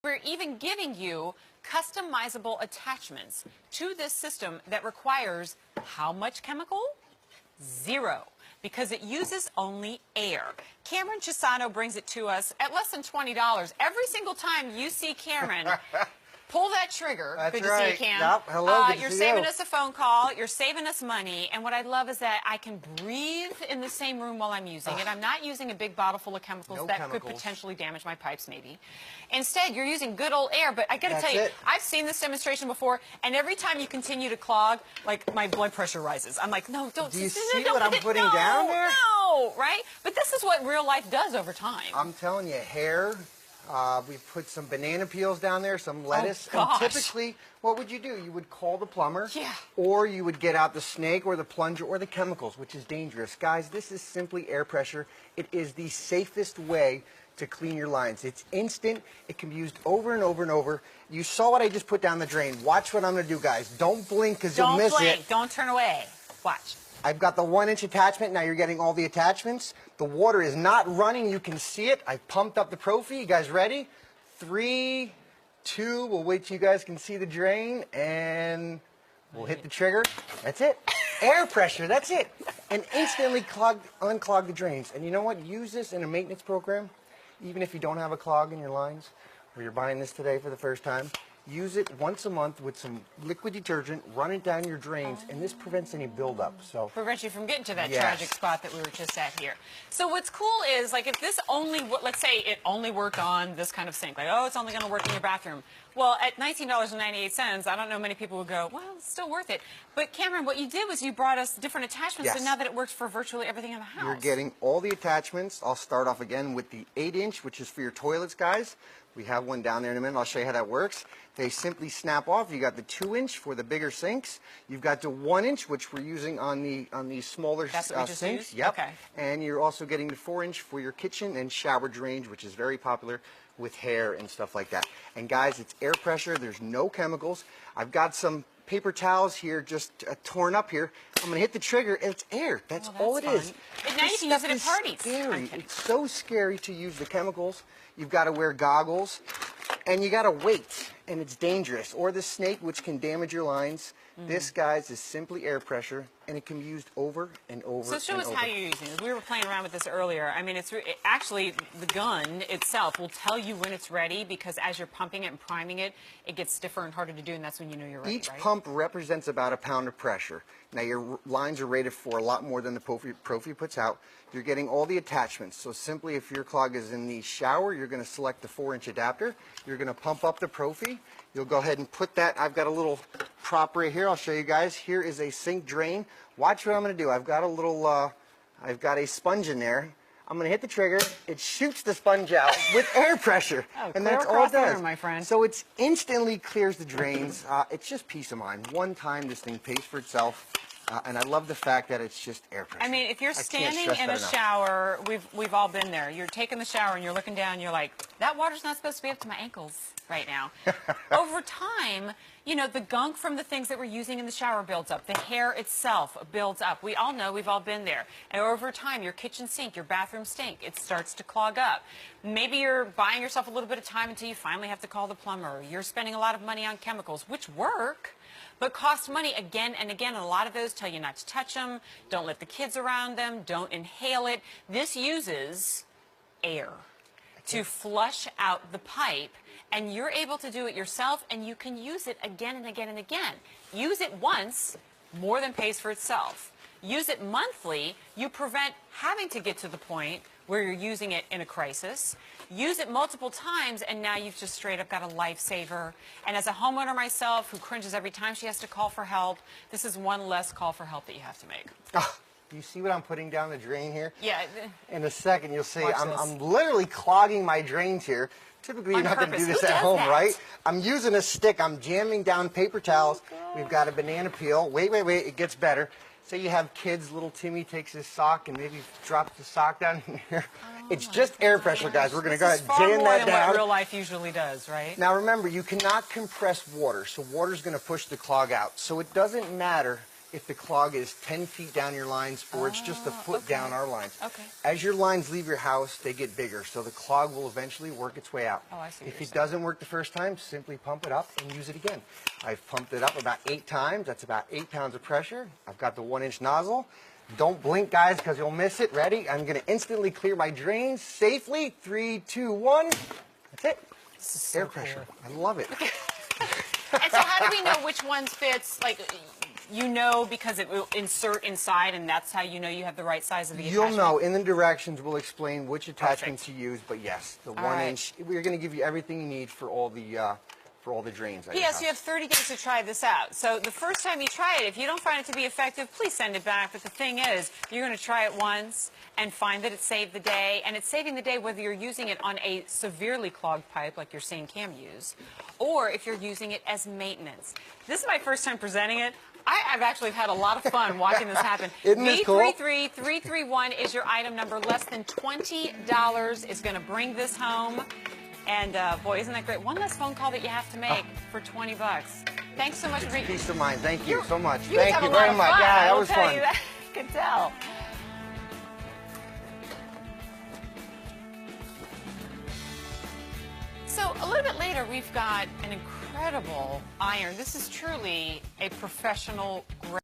We're even giving you customizable attachments to this system that requires how much chemical? Zero, because it uses only air. Cameron Chisano brings it to us at less than $20. Every single time you see Cameron pull that trigger. That's good to right. see you, Cam. Yep. Hello, good to you're see saving you. us a phone call. You're saving us money. And what I love is that I can breathe in the same room while I'm using it. I'm not using a big bottle full of chemicals could potentially damage my pipes, maybe. Instead, you're using good old air. But I got to tell you, I've seen this demonstration before, and every time you continue to clog, like my blood pressure rises. I'm like, no, don't. Do you see what I'm putting down there? No, right? But this is what real life does over time. I'm telling you, hair. We put some banana peels down there, some lettuce. Oh, gosh. And typically, what would you do? You would call the plumber. Yeah. Or you would get out the snake or the plunger or the chemicals, which is dangerous. Guys, this is simply air pressure. It is the safest way to clean your lines. It's instant. It can be used over and over and over. You saw what I just put down the drain. Watch what I'm going to do, guys. Don't blink because you'll miss it. Don't blink. Don't turn away. Watch. I've got the 1-inch attachment. Now you're getting all the attachments. The water is not running. You can see it. I pumped up the Profi. You guys ready? 3, 2. We'll wait till you guys can see the drain, and we'll hit the trigger. That's it. Air pressure. That's it. And instantly unclog the drains. And you know what? Use this in a maintenance program, even if you don't have a clog in your lines, or you're buying this today for the first time. Use it once a month with some liquid detergent, run it down your drains, and this prevents any buildup. So prevents you from getting to that tragic spot that we were just at here. So what's cool is, like, if this only, let's say it only worked on this kind of sink, like, oh, it's only going to work in your bathroom. Well, at $19.98, I don't know many people would go, well, it's still worth it. But Cameron, what you did was you brought us different attachments, so now that it works for virtually everything in the house. You're getting all the attachments. I'll start off again with the 8-inch, which is for your toilets, guys. We have one down there in a minute. I'll show you how that works. They simply snap off. You got the 2-inch for the bigger sinks. You've got the 1-inch, which we're using on the smaller sinks. Used? Yep. Okay. And you're also getting the 4-inch for your kitchen and shower drains, which is very popular with hair and stuff like that. And guys, it's air pressure. There's no chemicals. I've got some paper towels here just torn up here. I'm going to hit the trigger, and it's air. That's all it is. And now you can use it at parties. Scary. It's so scary to use the chemicals. You've got to wear goggles, and you got to wait, and it's dangerous. Or the snake, which can damage your lines. This, guys, is simply air pressure, and it can be used over and over. So show us how you're using it. We were playing around with this earlier. I mean, actually, the gun itself will tell you when it's ready, because as you're pumping it and priming it, it gets stiffer and harder to do, and that's when you know you're ready. Each pump represents about 1 pound of pressure. Now, your lines are rated for a lot more than the Profi puts out. You're getting all the attachments. So simply, if your clog is in the shower, you're going to select the 4-inch adapter. You're going to pump up the Profi. You'll go ahead and put that. I've got a little prop right here. I'll show you guys. Here is a sink drain. Watch what I'm going to do. I've got a little, I've got a sponge in there. I'm going to hit the trigger. It shoots the sponge out with air pressure. Oh, and that's all it does. My friend. So it instantly clears the drains. It's just peace of mind. One time, this thing pays for itself. And I love the fact that it's just air pressure. I mean, if you're standing in a shower, we've all been there. You're taking the shower and you're looking down and you're like, that water's not supposed to be up to my ankles right now. Over time, you know, the gunk from the things that we're using in the shower builds up. The hair itself builds up. We all know, we've all been there. And over time, your kitchen sink, your bathroom sink, it starts to clog up. Maybe you're buying yourself a little bit of time until you finally have to call the plumber. You're spending a lot of money on chemicals, which work, but cost money again and again. And a lot of those tell you not to touch them, don't let the kids around them, don't inhale it. This uses air to flush out the pipe, and you're able to do it yourself, and you can use it again and again and again. Use it once, more than pays for itself. Use it monthly, you prevent having to get to the point where you're using it in a crisis. Use it multiple times, and now you've just straight up got a lifesaver. And as a homeowner myself, who cringes every time she has to call for help, this is one less call for help that you have to make. You see what I'm putting down the drain here? Yeah. In a second, you'll see I'm literally clogging my drains here. Typically, you're not going to do this at home, right? I'm using a stick. I'm jamming down paper towels. We've got a banana peel. Wait. It gets better. Say you have kids, little Timmy takes his sock and maybe drops the sock down in here. It's just air pressure, guys. We're going to go ahead and jam that down. What real life usually does, right? Now, remember, you cannot compress water, so water's going to push the clog out. So it doesn't matter if the clog is 10 feet down your lines or it's just a foot down our lines. Okay. As your lines leave your house, they get bigger, so the clog will eventually work its way out. Oh, I see what If you're it doesn't work the first time, simply pump it up and use it again. I've pumped it up about 8 times. That's about 8 pounds of pressure. I've got the 1-inch nozzle. Don't blink, guys, because you'll miss it. Ready? I'm going to instantly clear my drains safely. 3, 2, 1. That's it. This is so Air pressure. I love it. And so how do we know which ones fits? Like, you know, because it will insert inside, and that's how you know you have the right size of the attachment? You'll know. In the directions, we'll explain which attachments to use. But yes, the All 1-inch. We're going to give you everything you need for all the drains. at your P.S. house. You have 30 days to try this out. So the first time you try it, if you don't find it to be effective, please send it back. But the thing is, you're going to try it once and find that it saved the day. And it's saving the day whether you're using it on a severely clogged pipe like you're seeing Cam use, or if you're using it as maintenance. This is my first time presenting it. I've actually had a lot of fun watching this happen. Isn't this cool? V33331 is your item number. Less than $20 is going to bring this home. And boy, isn't that great? One less phone call that you have to make for 20 bucks. Thanks so much for being. Peace of mind. Thank you so much. You Thank have you a lot very of much. fun, Yeah, I that will was tell fun. you that. I can tell. So a little bit later, we've got an incredible iron. This is truly a professional grade.